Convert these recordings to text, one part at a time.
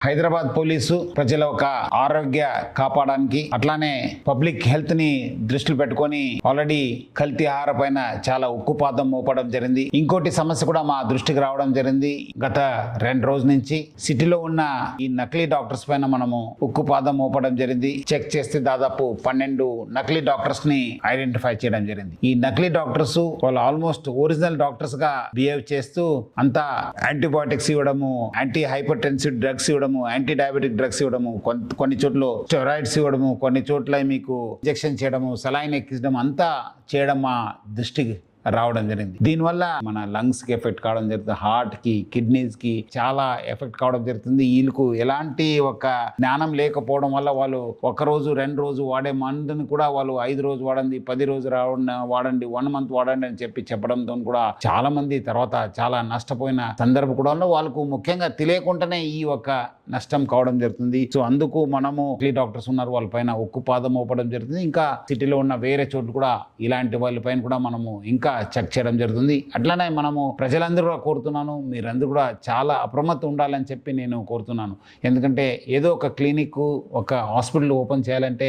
Hyderabad police ప్రజల ఒక ఆరోగ్య కాపాడడానికి అట్లానే పబ్లిక్ హెల్త్ ని దృష్టిలో పెట్టుకొని ఆల్రెడీ కల్తీ ఆహార పైన చాలా ఉక్కుపాదం మోపడం జరిగింది. ఇంకోటి సమస్య కూడా మా దృష్టికి రావడం జరిగింది. గత 2 రోజుల నుంచి సిటీలో ఉన్న ఈ నకిలీ డాక్టర్స్ పైన మనము ఉక్కుపాదం మోపడం జరిగింది. చెక్ చేస్తే దాదాపు 12 నకిలీ డాక్టర్స్ ని ఐడెంటిఫై చేయడం జరిగింది. ఈ నకిలీ డాక్టర్స్ వాళ్ళు ఆల్మోస్ట్ ఒరిజినల్ డాక్టర్స్ గా బిహేవ్ చేస్తూ అంతా యాంటీబయాటిక్స్ ఇవ్వడము, యాంటీ హైపర్ టెన్సివ్ డ్రగ్స్ ఇవ్వడము, యాంటీ డయాబెటిక్ డ్రగ్స్ ఇవ్వడము, కొన్ని చోట్ల స్టెరాయిడ్స్ ఇవ్వడము, కొన్ని చోట్ల మీకు ఇంజెక్షన్ చేయడము, సలైన్ ఎక్కించడం అంతా చేయడం మా దృష్టికి రావడం జరిగింది. దీనివల్ల మన లంగ్స్ కి ఎఫెక్ట్ కావడం జరుగుతుంది, హార్ట్ కి, కిడ్నీస్ కి చాలా ఎఫెక్ట్ కావడం జరుగుతుంది. వీళ్ళకు ఎలాంటి ఒక జ్ఞానం లేకపోవడం వల్ల వాళ్ళు 1 రోజు 2 రోజు వాడే మందుని కూడా వాళ్ళు 5 రోజు వాడండి, 10 రోజు వాడండి, 1 మంత్ వాడండి అని చెప్పడంతో కూడా చాలా మంది తర్వాత చాలా నష్టపోయిన సందర్భం కూడా వాళ్ళకు ముఖ్యంగా తెలియకుండానే ఈ ఒక నష్టం కావడం జరుగుతుంది. సో అందుకు మనము డాక్టర్స్ ఉన్నారు, వాళ్ళ పైన ఉక్కుపాదం మోపడం జరుగుతుంది. ఇంకా సిటీలో ఉన్న వేరే చోట్ల కూడా ఇలాంటి వాళ్ళ పైన కూడా మనము ఇంకా చెక్ చేయడం జరుగుతుంది. అట్లానే మనము ప్రజలందరూ కూడా కోరుతున్నాను, మీరందరూ కూడా చాలా అప్రమత్తం ఉండాలని చెప్పి నేను కోరుతున్నాను. ఎందుకంటే ఏదో ఒక క్లినిక్, ఒక హాస్పిటల్ ఓపెన్ చేయాలంటే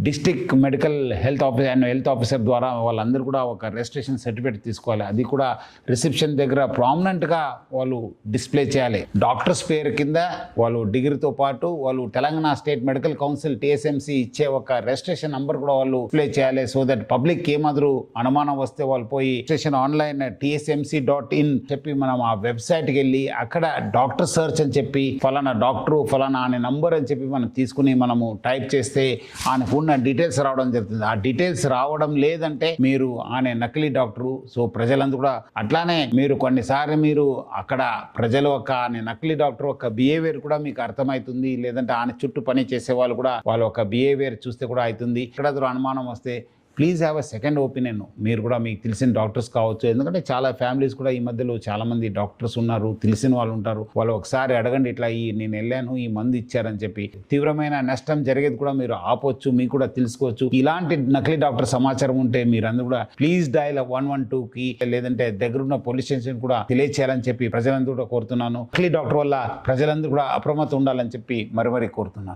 డిస్ట్రిక్ట్ మెడికల్ హెల్త్ ఆఫీసర్ ద్వారా వాళ్ళందరూ కూడా ఒక రిజిస్ట్రేషన్ సర్టిఫికేట్ తీసుకోవాలి. అది కూడా రిసెప్షన్ దగ్గర ప్రామినెంట్గా వాళ్ళు డిస్ప్లే చేయాలి. డాక్టర్స్ పేరు కింద వాళ్ళు డిగ్రీతో పాటు వాళ్ళు Telangana state medical council TSMC ఇచ్చే ఒక రిజిస్ట్రేషన్ నంబర్ కూడా వాళ్ళు డిస్ప్లే చేయాలి. సో దట్ పబ్లిక్ ఏమాదిరి అనుమానం వస్తే వాళ్ళు పోయి రిజిస్ట్రేషన్ ఆన్లైన్ tsmc.in చెప్పి మనం ఆ వెబ్సైట్కి వెళ్ళి అక్కడ డాక్టర్ సర్చ్ అని చెప్పి ఫలానా డాక్టరు ఫలానా అనే నంబర్ అని చెప్పి మనం తీసుకుని మనము టైప్ చేస్తే ఆయనకు ఉన్న డీటెయిల్స్ రావడం జరుగుతుంది. ఆ డీటెయిల్స్ రావడం లేదంటే మీరు ఆయన నకిలీ డాక్టరు. సో ప్రజలందరూ కూడా అట్లానే మీరు కొన్నిసార్లు మీరు అక్కడ ప్రజలు ఒక ఆయన నకిలీ డాక్టర్ ఒక బిహేవియర్ కూడా మీకు అర్థమవుతుంది. లేదంటే ఆయన చుట్టూ పని చేసే వాళ్ళు కూడా వాళ్ళ ఒక బిహేవియర్ చూస్తే కూడా అవుతుంది. ఇక్కడ అనుమానం వస్తే please have a second opinion. మీరు కూడా మీకు తెలిసిన డాక్టర్స్ కావచ్చు. ఎందుకంటే చాలా ఫ్యామిలీస్ కూడా ఈ మధ్యలో చాలా మంది డాక్టర్స్ ఉన్నారు, తెలిసిన వాళ్ళు ఉంటారు. వాళ్ళు ఒకసారి అడగండి, ఇట్లా నేను వెళ్ళాను, ఈ మందు ఇచ్చారని చెప్పి. తీవ్రమైన నష్టం జరిగేది కూడా మీరు ఆపొచ్చు, మీకు కూడా తెలుసుకోవచ్చు. ఇలాంటి నకిలీ డాక్టర్ సమాచారం ఉంటే మీరందరూ కూడా ప్లీజ్ డయల్ 112కి లేదంటే దగ్గరున్న పోలీస్ స్టేషన్ కూడా తెలియచేయాలని చెప్పి ప్రజలందరూ కూడా కోరుతున్నాను. నకిలీ డాక్టర్ వల్ల ప్రజలందరూ కూడా అప్రమత్తం ఉండాలని చెప్పి మరి కోరుతున్నాను.